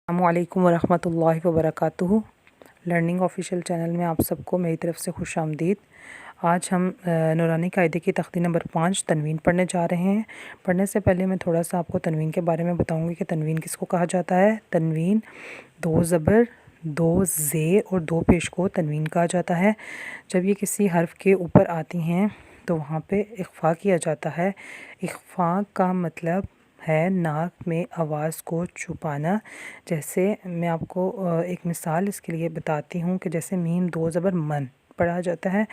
السلام علیکم ورحمۃ اللہ وبرکاتہ۔ لرننگ آفیشیل چینل میں آپ سب کو میری طرف سے خوش آمدید۔ آج ہم نورانی قاعدے کی تختی نمبر 5 تنوین پڑھنے جا رہے ہیں۔ پڑھنے سے پہلے میں تھوڑا سا آپ کو تنوین کے بارے میں بتاؤں گی کہ تنوین کس کو کہا جاتا ہے۔ تنوین 2 زبر، 2 زیر اور 2 پیش کو تنوین کہا جاتا ہے۔ جب یہ کسی حرف کے اوپر آتی ہیں تو وہاں پہ اخفا کیا جاتا ہے۔ اخفا کا مطلب ہے ناک میں آواز کو چھپانا۔ جیسے میں آپ کو ایک مثال اس کے لیے بتاتی ہوں کہ جیسے میم 2 زبر من پڑھا جاتا ہے،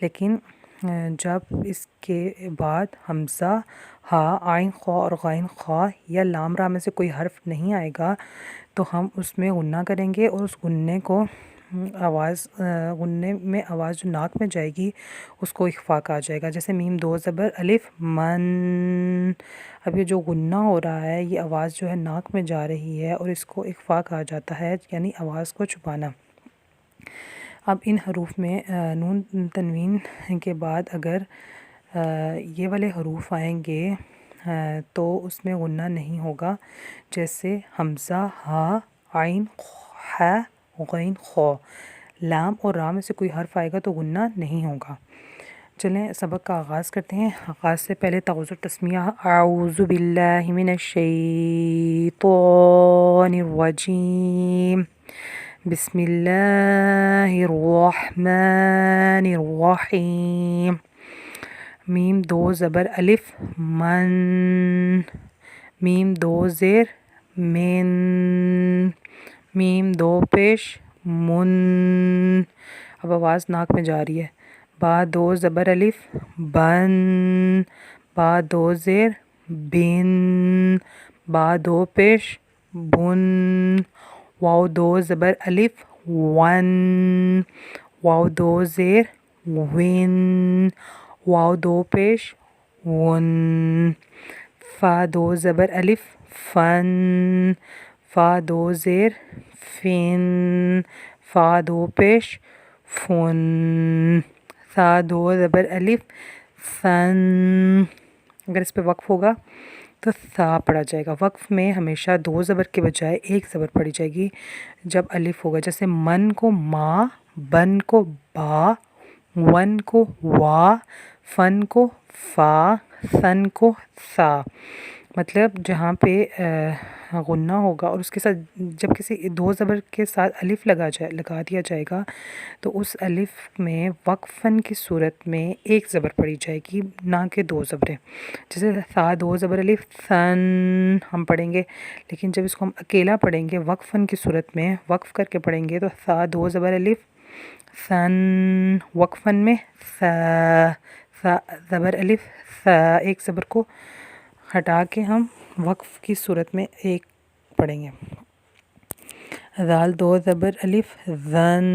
لیکن جب اس کے بعد حمزہ، ہا، عین خا اور غین خا یا لام را میں سے کوئی حرف نہیں آئے گا تو ہم اس میں غنہ کریں گے، اور اس غنے میں آواز جو ناک میں جائے گی اس کو اخفا کہا جائے گا۔ جیسے میم 2 زبر الف من، اب یہ جو غنہ ہو رہا ہے یہ آواز جو ہے ناک میں جا رہی ہے اور اس کو اخفا کہا جاتا ہے، یعنی آواز کو چھپانا۔ اب ان حروف میں نون تنوین کے بعد اگر یہ والے حروف آئیں گے تو اس میں غنہ نہیں ہوگا، جیسے حمزہ، ہا، عین، ح، غین، خا۔ لام اور را میں سے کوئی حرف آئے گا تو غنہ نہیں ہوگا۔ چلیں سبق کا آغاز کرتے ہیں۔ آغاز سے پہلے تعوذ و تسمیہ۔ اعوذ باللہ من الشیطان الرجیم، بسم اللہ الرحمن الرحیم۔ میم 2 زبر الف من، میم 2 زیر من، میم 2 پیش من، اب آواز ناک میں جا رہی ہے۔ با 2 زبر الف بن، با 2 زیر بن، با 2 پیش بن، واو 2 زبر الف ون، واو 2 زیر ون، واو 2 پیش ون۔ فا 2 زبر الف فن، فا 2 زیر فن، فا 2 پیش فن۔ ثا 2 زبر الف ثن، اگر اس پہ وقف ہوگا تو ثا پڑھا جائے گا۔ وقف میں ہمیشہ 2 زبر کے بجائے 1 زبر پڑھی جائے گی جب الف ہوگا، جیسے من کو ما، بن کو با، ون کو وا، فن کو فا، ثن کو ثا۔ مطلب جہاں پہ غنہ ہوگا اور اس کے ساتھ جب کسی 2 زبر کے ساتھ الف لگا دیا جائے گا تو اس الف میں وقفاً کی صورت میں 1 زبر پڑھی جائے گی، نہ کہ 2 زبریں۔ جیسے ثا 2 زبر الف ثن ہم پڑھیں گے، لیکن جب اس کو ہم اکیلا پڑھیں گے وقفاً کی صورت میں، وقف کر کے پڑھیں گے تو ثا 2 زبر الف ثن، وقفاً میں ثا، ثا زبر الف ثا، 1 زبر کو ہٹا کے ہم وقف کی صورت میں 1 پڑھیں گے۔ ذال 2 زبر الف ذن،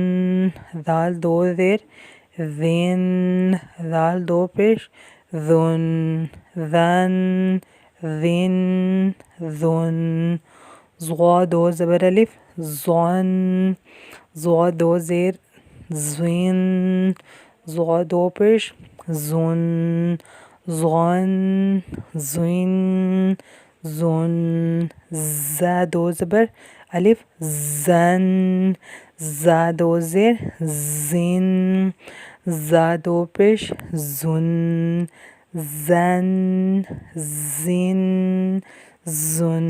ذال 2 زیر ذن، ذال 2 پیش ذن، ذن، ذن، ذن۔ ضا 2 زبر الف ضن، ضا 2 زیر زن، ضا 2 پیش زن، ضن، زن، زن۔ زا 2 زبر الف زن، زا 2 زیر زن، زا 2 پیش زن، زن، زن، زن۔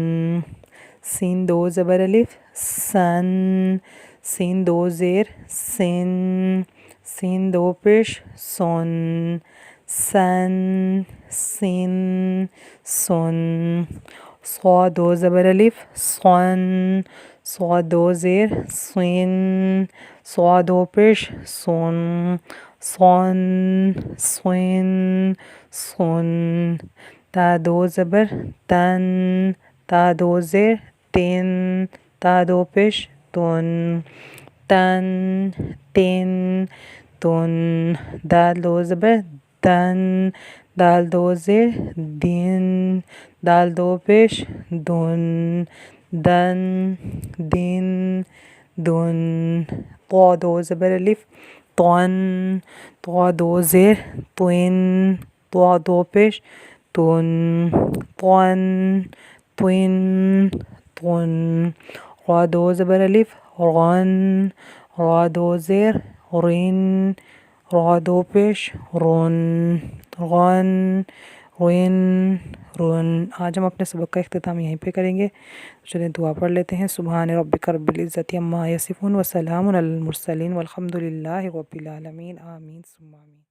سین 2 زبر الف سن، سین 2 زیر سن، سین 2 پیش سن، سن، سن، سن۔ صا 2 زبر الف صن، صا 2 زیر صن، صا 2 پیش صن، صن، صن، صن۔ تا 2 زبر تن، تا 2 زیر تن، تا 2 پیش تن، تن، تن، تن۔ دال 2 زبر دن، دال 2 زیر دن، دال 2 پیش دن، دن، دن، دن۔ طا 2 زبر الف طن، طا 2 زیر طن، طا 2 پیش طن، طن، طن، طن۔ را دو زبر الف غن، را دو زیر رین، را دو پیش رن، غن رن رن۔ آج ہم اپنے سبق کا اختتام یہیں پہ کریں گے، چلیں دعا پڑھ لیتے ہیں۔ سبحان ربک رب العزت عما یصفون وسلام علی المرسلین والحمد للہ رب العالمین، آمین ثم آمین۔